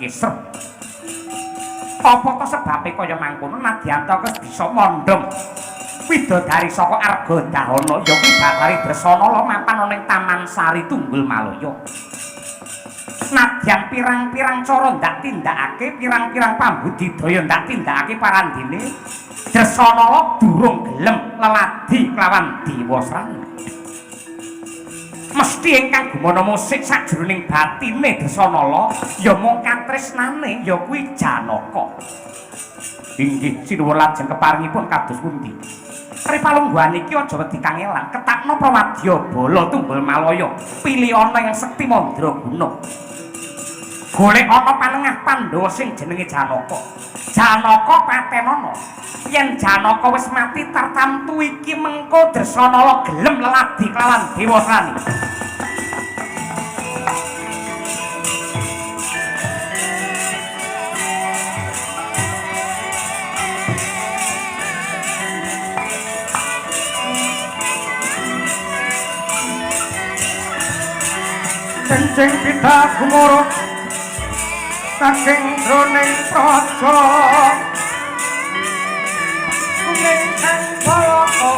Kesem. Apa to sebabe kaya mangkono nadyan to bisa mondhong. Widodari saka Argadahana ya kuwi Bathari Dresanala mapan ana ing Taman Sari Tunggul Malaya. Nadyan pirang-pirang cara ndak tindakake, pirang-pirang pambudidaya ndak tindakake parandene, Dresanala durung gelem leladi kelawan Diwasrana. Mesti ingkang gumana musik sajroning batine Dresanala ya mung katresnane ya kuwi Janaka. Inggih sinuwun lajeng keparingipun kados pundi? Ripalungguhan iki aja wedi kangelan, ketakna Prawadya Bala Tunggul Malaya, pilih ana ing sekti mandraguna. Golek ana panengah Pandhawa sing jenenge Janaka. Janaka patenana. Yen Janaka wis mati tartamtu iki mengko Dresanala gelem leladi kelawan Dewasrani. Kencing pita gumoro saking droning praja kuning kang balaka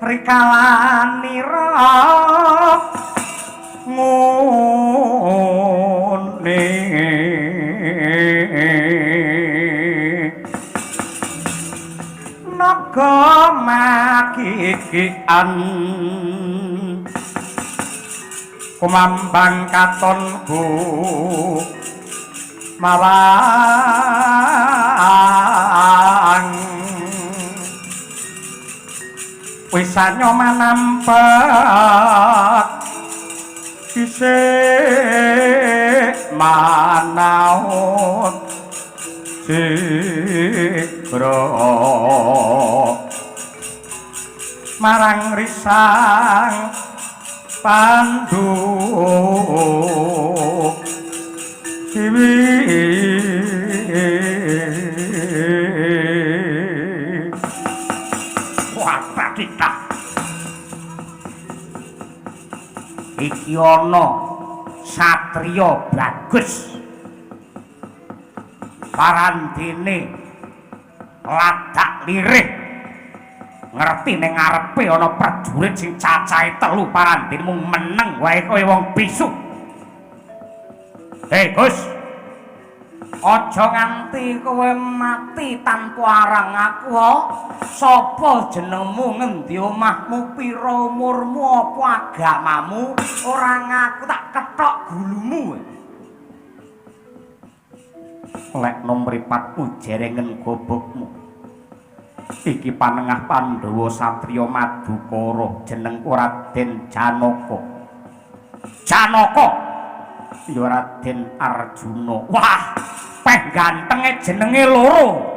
Rikalanira ngone naga makikian kumambang katonku mawang wisanyo manampak isih manaut sikro marang risang pandu siwi kita iki ana satriya bagus parandene ladak lirih ngerti ning ngarepe ana prajurit sing cacahe 3 parandene mung meneng wae kowe wong bisu. Gus, aja nganti kowe mati tanpa arang aku. Sapa jenengmu, ngendi omahmu, pira umurmu, apa agamamu? Ora ngaku tak kethok gulumu. Lek nomripatmu jerengen gobokmu. Iki panengah Pandhawa satriya Madukara, jenengku Raden Janaka. Janaka ya Raden Arjuna. Wah, peh gantenge jenenge loro.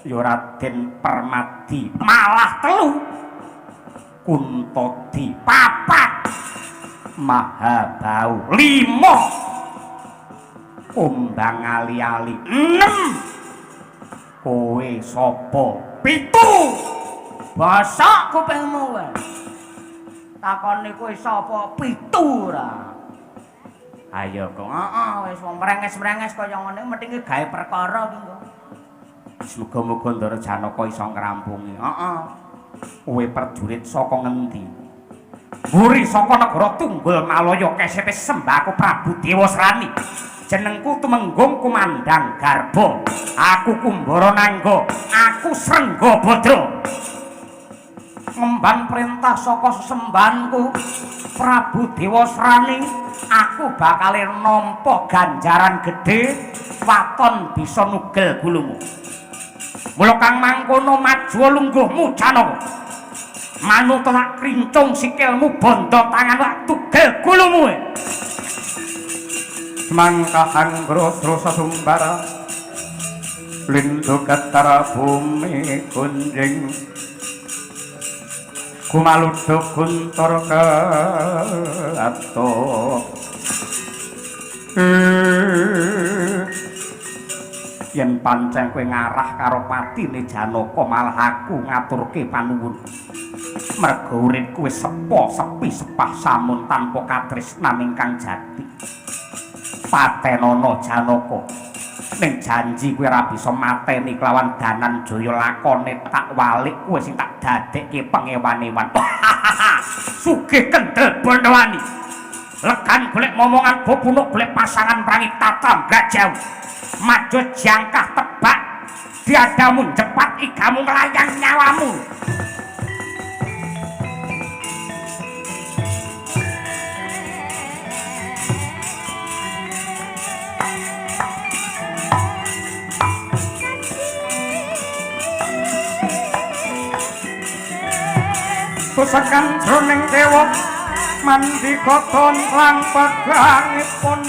Ya Raden Permadi, malah 3. Kuntadi 4. Mahabau 5. Kumbang ali-ali 6. Kowe sapa? 7. Bosok kupingmu wae. Takoni kowe sapa? 7 ora. Ayo kok wis wong mrenges-mrenges kaya ngene mendinge gawe perkara iki kok. Muga-muga Ndara Janaka iso ngrampungi. Kowe prajurit saka ngendi? Mburi saka negara Tunggul Malaya kesete Sembako Prabu Dewasrani. Jenengku Tumenggung Kumandang Garba. Aku Kumbara Nangga. Aku Srenggabadra. Ngemban perintah saka sesembahanku Prabu Dewasrani, aku bakal nampa ganjaran gedhe waton bisa nugel gulumu. Mula kang mangkono maju lungguhmu Janaka. Manut tak krincung sikilmu bondo tangan lak tugel gulumu. Mangkahan grosro sasumbara lindu katara bumi kunjing kumaluduk kuntor keato yen pancen kowe ngarah karo patine Janaka malah aku ngaturke panuwun merga uripku wis sepi sepah samun tanpa katresnan ingkang jati. Patenana Janaka ning janji kowe ora bisa mateni kelawan danan jaya lakone tak walik kowe sing tak dadekke pengewan-ewan. Sugih kendel Bondowani. Legan golek momongan bopunuk golek pasangan perangi tatam gak jauh. Maju jangkah tebak diadamu cepat igamu melayang nyawamu. Pusakan jroning dewa mandika ton lang pegangipun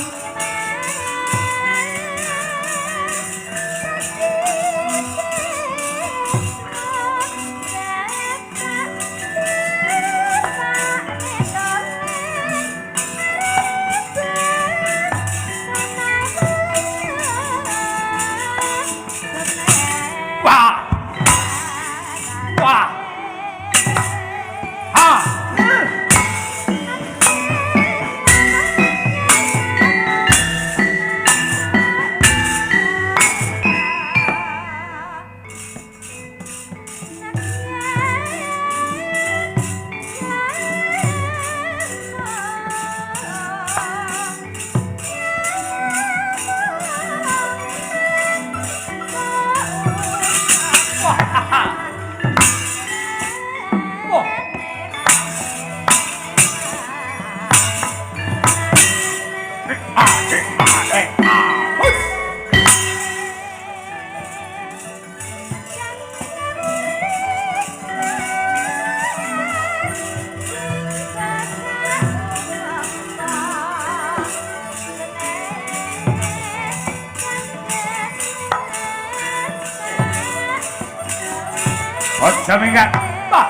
Aja minggat. Wah.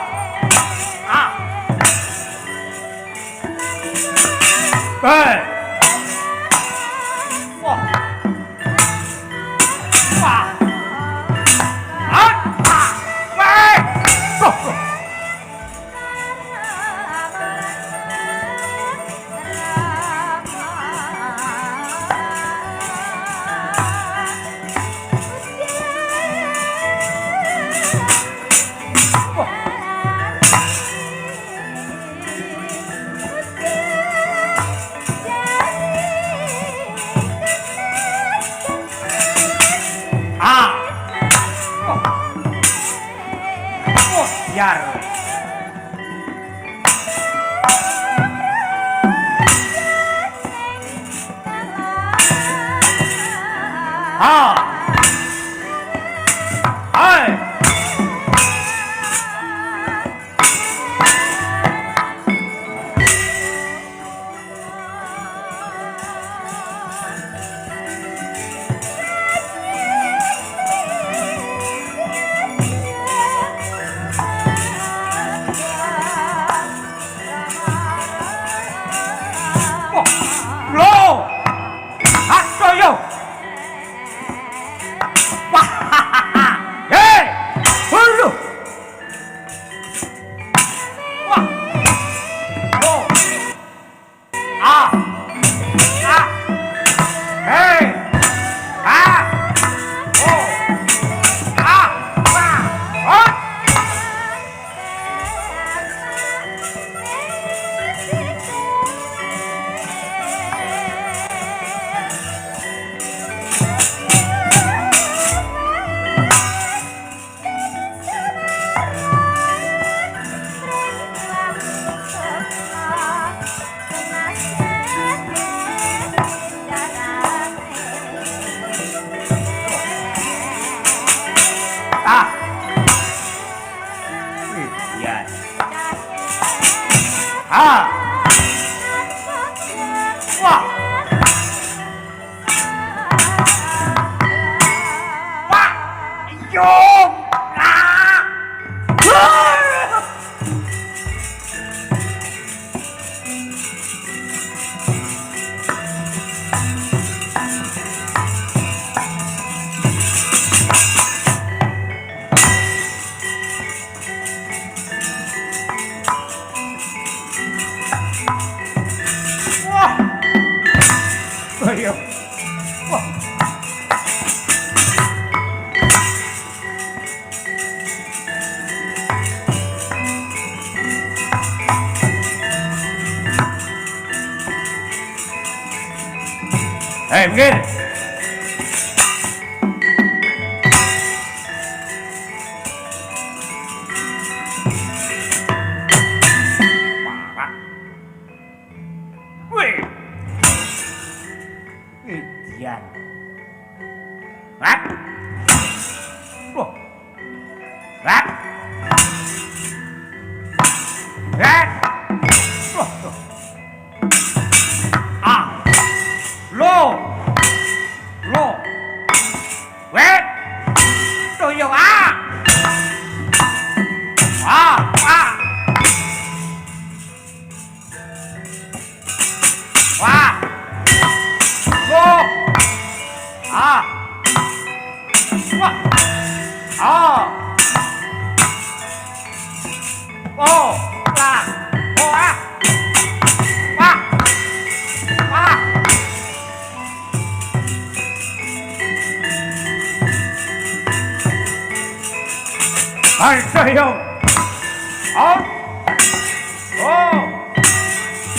Ah. Hei. Wah. Wah. Ah. Ah. Weh. Biar. Ah. Hai. Minggir. Parah. Wih. Idian. Rat. Loh. Rat. Rat. Loh. Ah. Loh. Loh. Wait. Tuyul ah. Ah, ah. Wah. Loh. Ah. Wah. Oh. Oh. Lah. Oh ah. Wah. Wah. Ayo. Oh. Oh.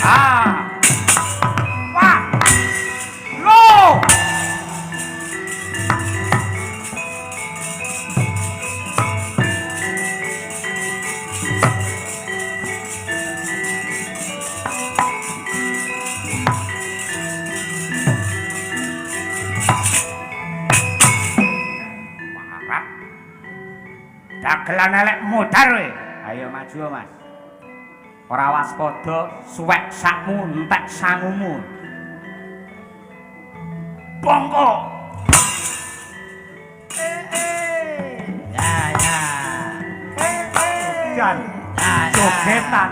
Ah. Wah. Loh. Parah. Dagelan elek modar we. Ayo maju Mas. Ora waspada suwek sakmu entek sangumu. Bongko. Ya ya. edan. Jogetan.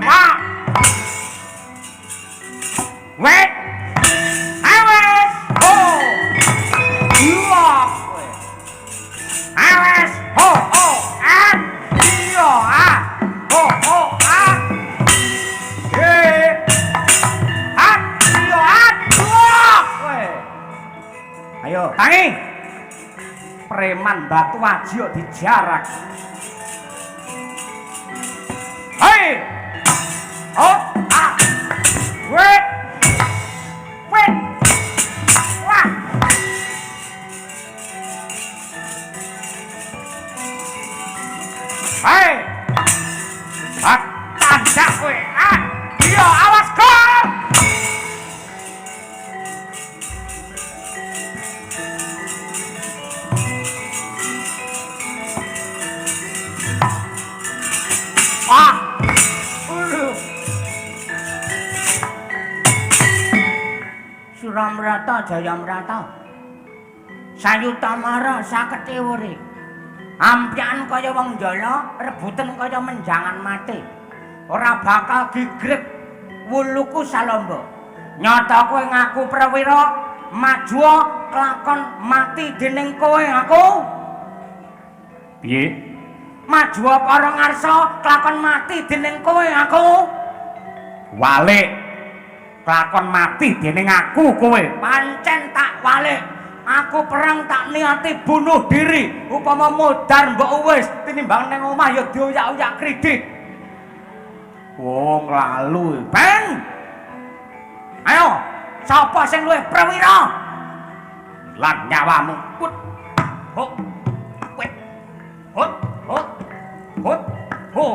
Wah. Wait. Awas. Oh. Iya. Awas. Oh, oh. Ah. Iya, ah. Oh, oh, ah. Ayo, tangi. Preman batu aji dijarak. Hei. Oh, ah. Wait. Wait. Wah. Hei. Hak tanda kowe. Ah. Iya, awas kok. Ah. Suramrata Jayamrata. Sayuta mara sakete wuri. Ampian kaya wong jala, rebutan kaya menjangan mati. Ora bakal gigrek wuluku salombo. Nyata kowe ngaku prawira, maju kelakon mati dening kowe aku. Piye? Maju karo ngarsa kelakon mati dening kowe aku. Walik. Kelakon mati dening aku kowe. Pancen tak walik. Aku perang tak niati bunuh diri. Upama modar mbok wis tinimbang ning omah ya dioyak-oyak kredit. Wong lalu, Ben. Ayo, sapa sing luwih prawira? Lan nyawamu. Put. Hok. Wet. Hot. Hot. Hot. Ho.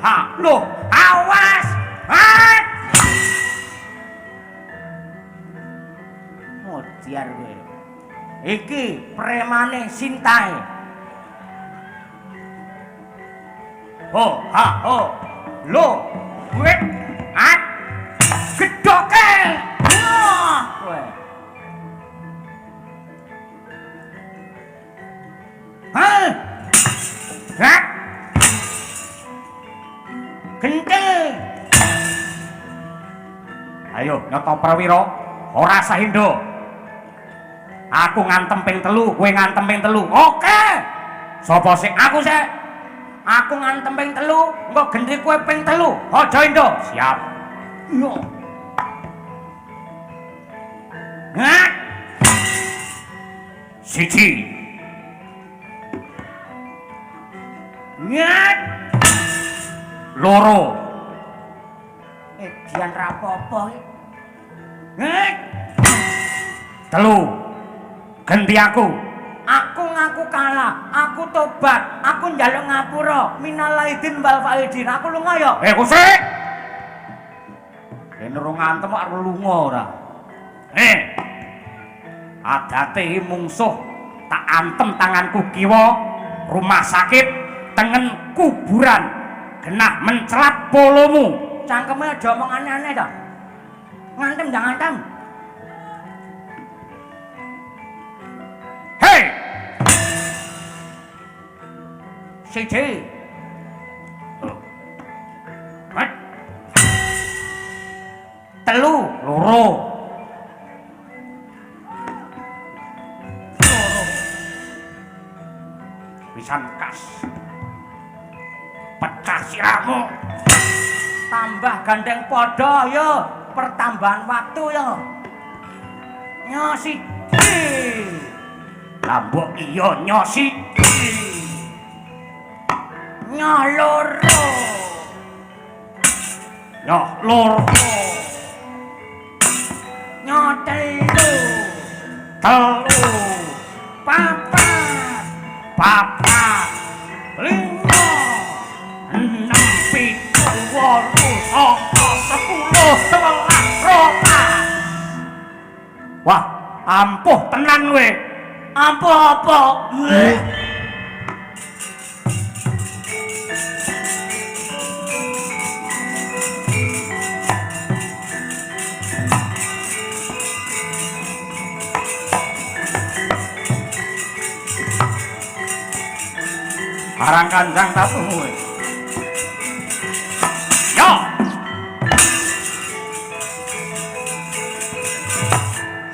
Ha. Loh, awas. Hat. Oh, diar kowe. Iki premane Sintae. Ho, ha, ho. Lo, wet, at, gedoke. Wah, kowe. Hah? Hah? Genting. Ayo, nyoto prawira, ora sahindo. Aku ngantem ping 3, kowe ngantem ping 3. Oke. Sapa sing aku sik? Aku ngantem ping 3, engko gendhi kowe ping 3. Aja endo. Siap. Yo. Ngat. Siji. Ngat. Loro. Dian rapopo iki. Ngat. 3. Ganti aku. Aku ngaku kalah, aku tobat, aku njaluk ngapura. Minal aidin wal faidin. Aku lunga ya. Kusik. Yen ora ngantem kok lunga ora. Adate mungsuh tak antem tanganku kiwa, rumah sakit, tengen kuburan, genah mencelat polomu. Cangkeme aja omong aneh-aneh ta. Ngantem jangan ngantem. Hei! Siji. Mat. 3, 2. Pisan kas. Pecah sirahmu. Tambah gandeng padha ya, pertambahan waktu ya. Nyosi. Lambok iya nyosi. Nyoloro. Nyoloro. Nyotelu. Telu. Papat. Papat. 5. 6. 7. 8. 10. 11. 12. Wah, ampuh tenan we. Ampuh apa? barang kanjang tatumu. Yo.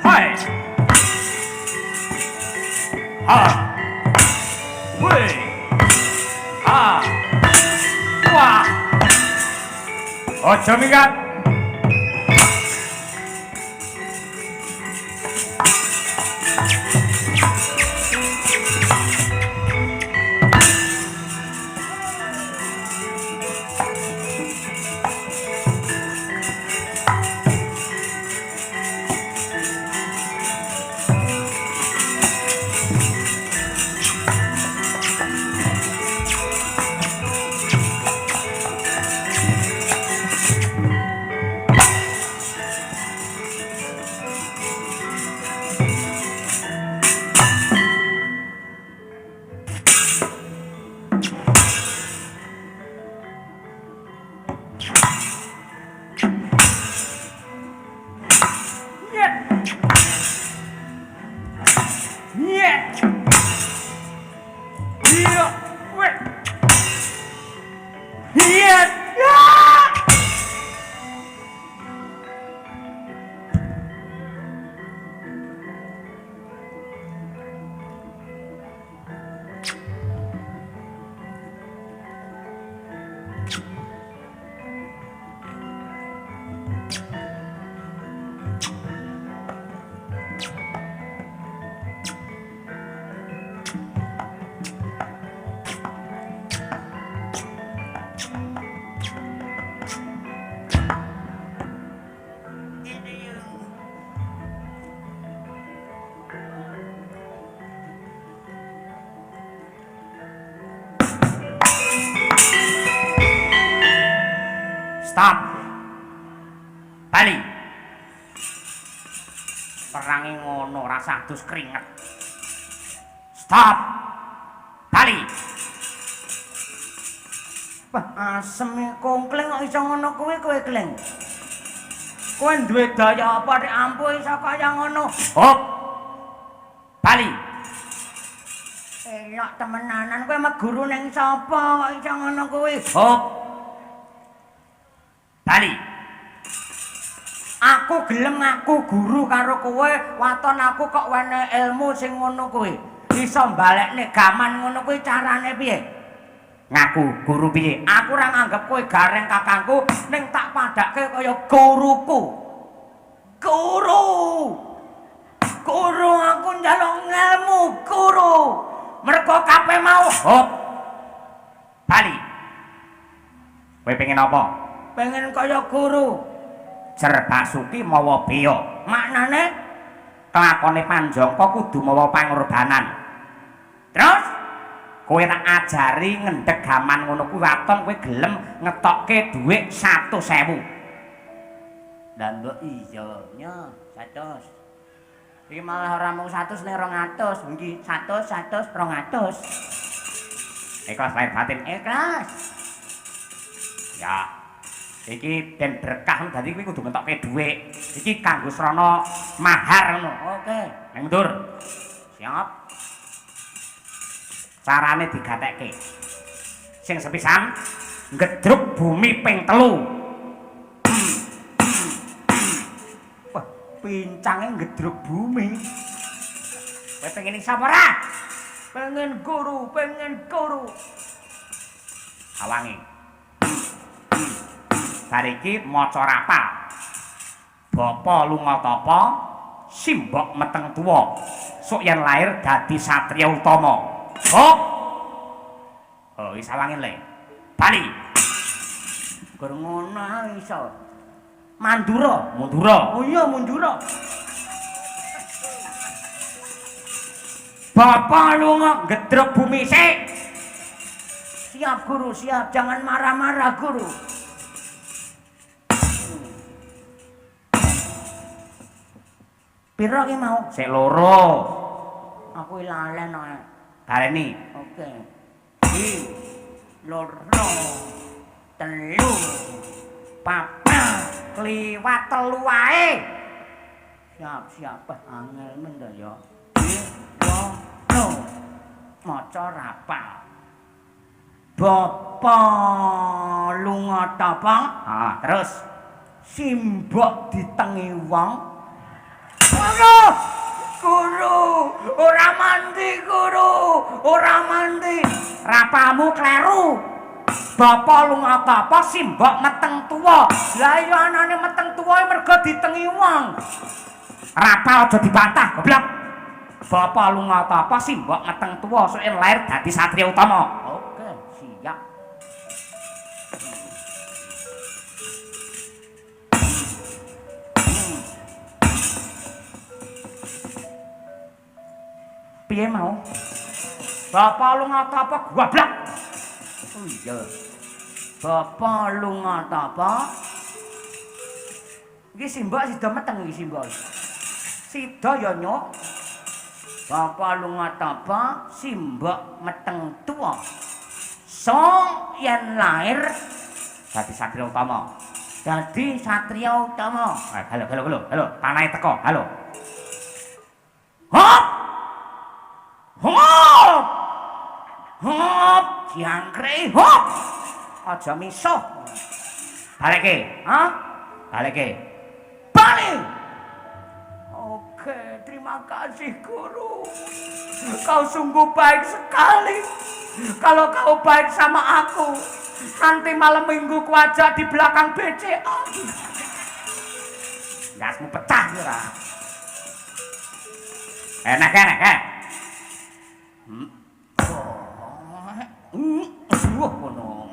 Hai. Ha. Woi. Ha. Wah. Ojo minggat. Stop. Bali. Perangi ngono rasa adus keringet. Stop. Bali. Wah, asem kongkling kok iso ngono kowe kling. Kowe duwe daya apa nek ampuh iso kaya ngono? Hop. Bali. Elok temenanan kowe mek guru ning sapa kok iso ngono kowe? Hop. Bali. Aku gelem aku guru karo kowe, waton aku kok wene ilmu sing ngono kowe. Iso balekne gaman ngono kuwi carane piye? Ngaku guru piye? Aku ora nganggep kowe gareng kakangku, ning tak padake kaya guruku. Guru. Guru aku njaluk ilmu, guru. Mergo kabeh mau hop. Bali. Kowe pengen apa? Pengen kaya guru. Jer Basuki mawa beya. Maknane kelakone Panjangka kudu mawa pangorbanan. Terus kowe tak ajari ngendheg gaman ngono kuwi waton kowe gelem ngetokke dhuwit 100.000. Lah mbok iya nya 100. Iki malah ora mung 100 ning 200. Nggih 100 200. Ikhlas lahir batin ikhlas. Ya. Iki den berkah dadi kowe kudu ngetokke dhuwit. Iki kanggo srana mahar ngono. Oke, nang mundur. Siap. Carane digatekke. Sing sepisan ngedruk bumi ping 3. Wah, pincange ngedruk bumi. Kowe pengen sapa ora? Pengen guru, pengen guru. Awangi. Bariki maca rapal. Bapa lunga tapa, simbok meteng tuwa. Sok yen lair dadi satriya utama. Hop. Oh, wis awangin le. Bali. Gur ngono iso. Mandura, mundura. Oh iya, mundura. Bapak lunga gedruk bumi sik. Siap guru, siap. Jangan marah-marah guru. Piro ki mau? Sik loro. Aku lalen ae. Baleni. Oke. Iki loro, telu, papat, kliwat telu wae. Siap-siap angel men ya. Iki loro. Maca rapal. Bapa lunga tapa. Ah, terus Simbok ditengi wong. Waduh, guru, ora mandi guru, ora mandi. rapamu kleru. Bapa lunga tapa simbok meteng tuwa. Lah iya anane meteng tuwa mergo ditengi wong. Rapa aja dibantah, goblok. Bapa lunga tapa simbok meteng tuwa suke lair dadi satriya utama. Oke, siap. Piye mau? Bapak lunga tapa goblok. Oh iya. Bapak lunga tapa. Iki simbok sida meteng iki simbok. Sida ya nyuk. Bapak lunga tapa, simbok meteng tuwa. So yen lair Dadi satriya utama. dadi satriya utama. Halo. Panahe teko. Halo. Hop! Hop! Hop! Jangkrik hop! Aja misuh. Baleke. Hah? Baleke. Balik! Oke, terima kasih guru. Kau sungguh baik sekali. Kalau kau baik sama aku, nanti malam minggu ku ajak di belakang BCA. Gasmu pecah ora. Enak. Wah, kono.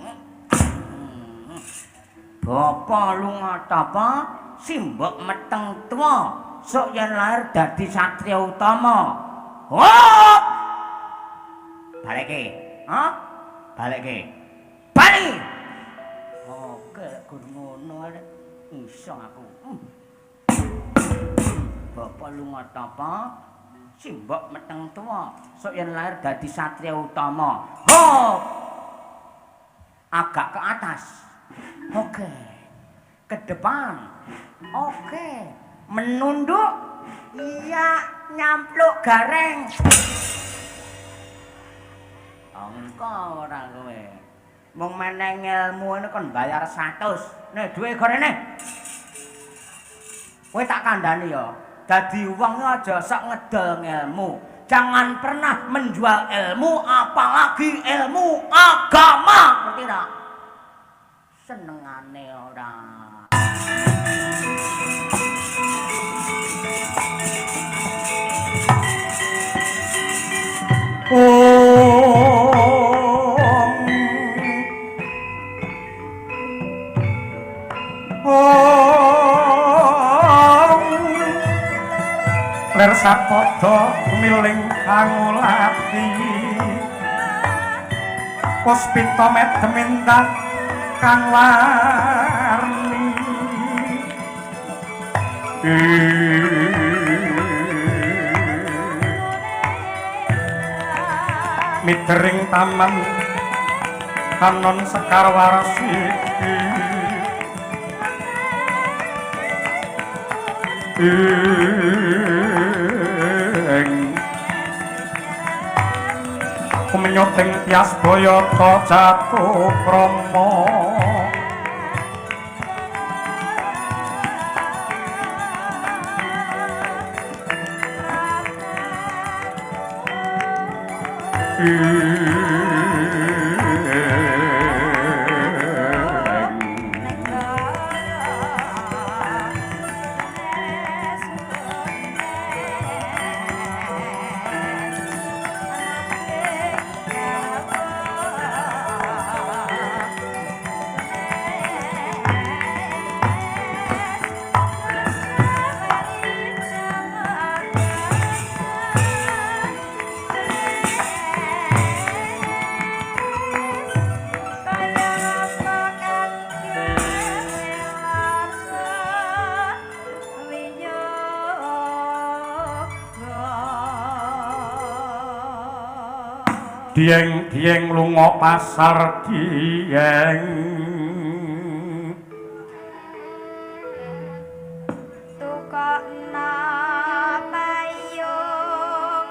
Bapak lunga tapa, simbok meteng tua. Sok yen lahir dadi satriya utama. Hop! Baleke. Hah? Baleke. Balik! Oke, guru ngono arek iso aku. Bapak lunga tapa, simbok meteng tua. Sok yen lahir dadi satriya utama. Hop! Agak ke atas. Oke. Ke depan. Oke. Menunduk. Iya, nyampluk gareng. Engko ora kowe. Mung meneng ilmu ini kon bayar 100. Nih duwe gorene. Kowe tak kandhani ya. Dadi wong aja sok ngedol ilmu. Jangan pernah menjual ilmu, apalagi ilmu agama. Ngerti tak? Senengane ora. Ler sapada miling angulati puspita medhemindah kang warni mitering taman kanon sekar warsiki kumenyoting tias boyata jatuh krama dieng-dieng lunga pasar dieng tukokna payung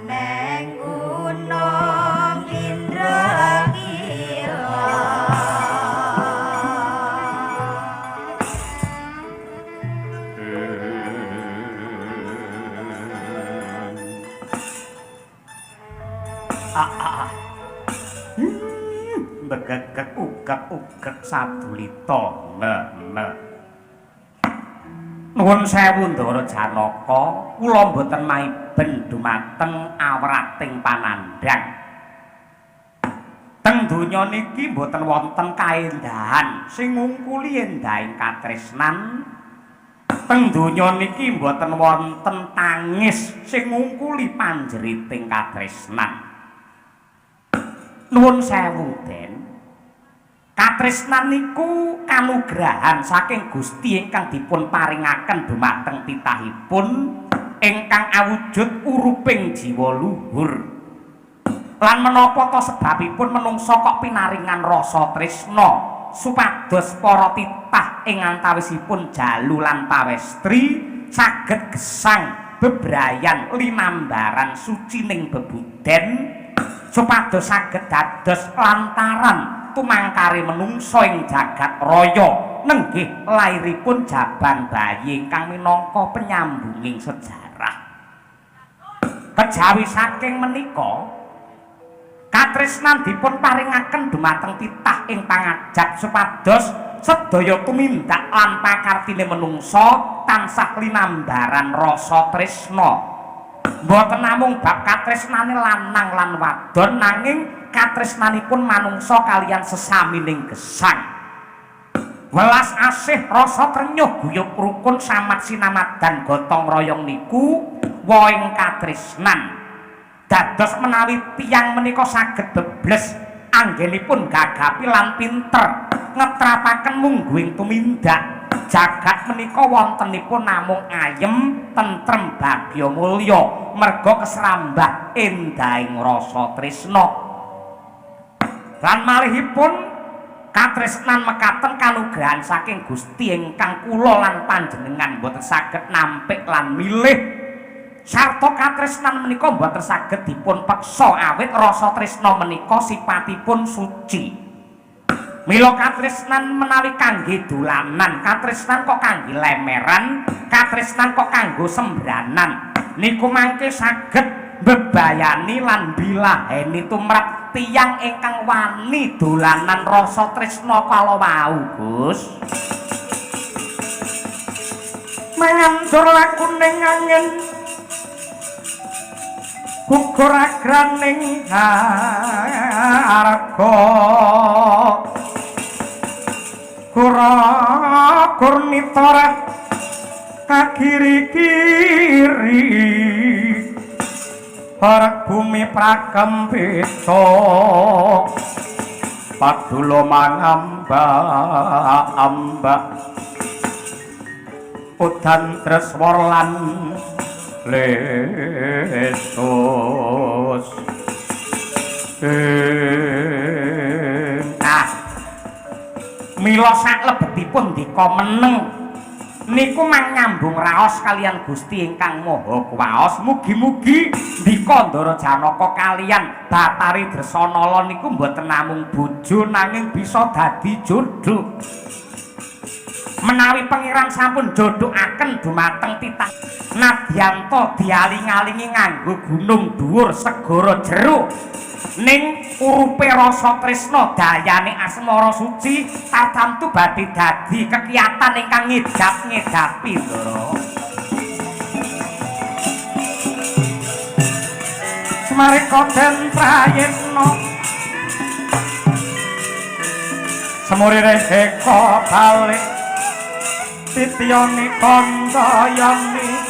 neng gunung Indragila. Begegek ugek sadulita nuwun sewu Ndara Janaka, kula mboten maiben dumateng awrating panandhang. Teng donya niki mboten wonten kaendahan sing ngungkuli endahing katresnan. Teng donya niki mboten wonten tangis sing ngungkuli panjeriting katresnan. Nuwun sewu Den. Katresnan niku kanugrahan saking Gusti ingkang dipun paringaken dumateng titahipun ingkang awujud uruping jiwa luhur. Lan menapa ta sebabipun menungsa kok pinaringan rasa tresna supados para titah ing antawisipun jalu lan pawestri saged gesang bebrayan linambaran sucining bebuden supados saged dados lantaran tumangkari menungso ing jagat raya nenggih lairipun jaban bayi ingkang minangka penyambunging sejarah. Kejawi saking menika katresnan dipun paringaken dumateng titah ing pangajap supados sedaya tumindak lan pakartine menungso tansah linambaran rasa tresna. Mboten namung bab katresnane lanang lan wadon nanging katresnanipun manungsa kaliyan sesamining gesang. Welas asih rasa trenyuh guyub rukun samat sinamadan gotong royong niku woing katresnan. Dados menawi tiyang menika saged bebles anggenipun gagapi lan pinter ngetrapaken mungguing tumindak. Jagat menika wontenipun namung ayem, tentrem, bagya mulya merga kesrambah endahing rasa tresna. Lan malihipun katresnan mekaten kanugrahan saking Gusti ingkang kula lan panjenengan boten saged nampik lan milih. Sarta katresnan menika boten saged dipun peksa awit rasa tresna menika sipatipun suci. Mila katresnan menawi kangge dolanan, katresnan kok kangge lemeran, katresnan kok kanggo sembranan. Niku mangke saged bebayani lan bilaheni tumrap tiyang ingkang wani dolanan rasa tresna kala wau, Gus. Mangandur lakuning angin gugur agraning harga kurnitora kakiri-kiri parek bumi prakempita padulo mangamba-amba udan treswar lan lesus mila saklebetipun dika meneng niku mang nyambung raos kalian Gusti ingkang Maha Kuwaos. Mugi-mugi dika Ndara Janaka kalian Batari Dresanala niku mboten namung bojo nanging bisa dadi jodoh. Menawi pangeran sampun jodohaken dumateng titah Nadyanto dialing-alingi nganggo gunung dhuwur segara jero ning urupe rasa tresna dayane asmara suci tartamtu badhe dadi kekiyatan ingkang ngedap-ngedapi Ndara. Semarika den prayitna semurire eka balik titiyane kandayane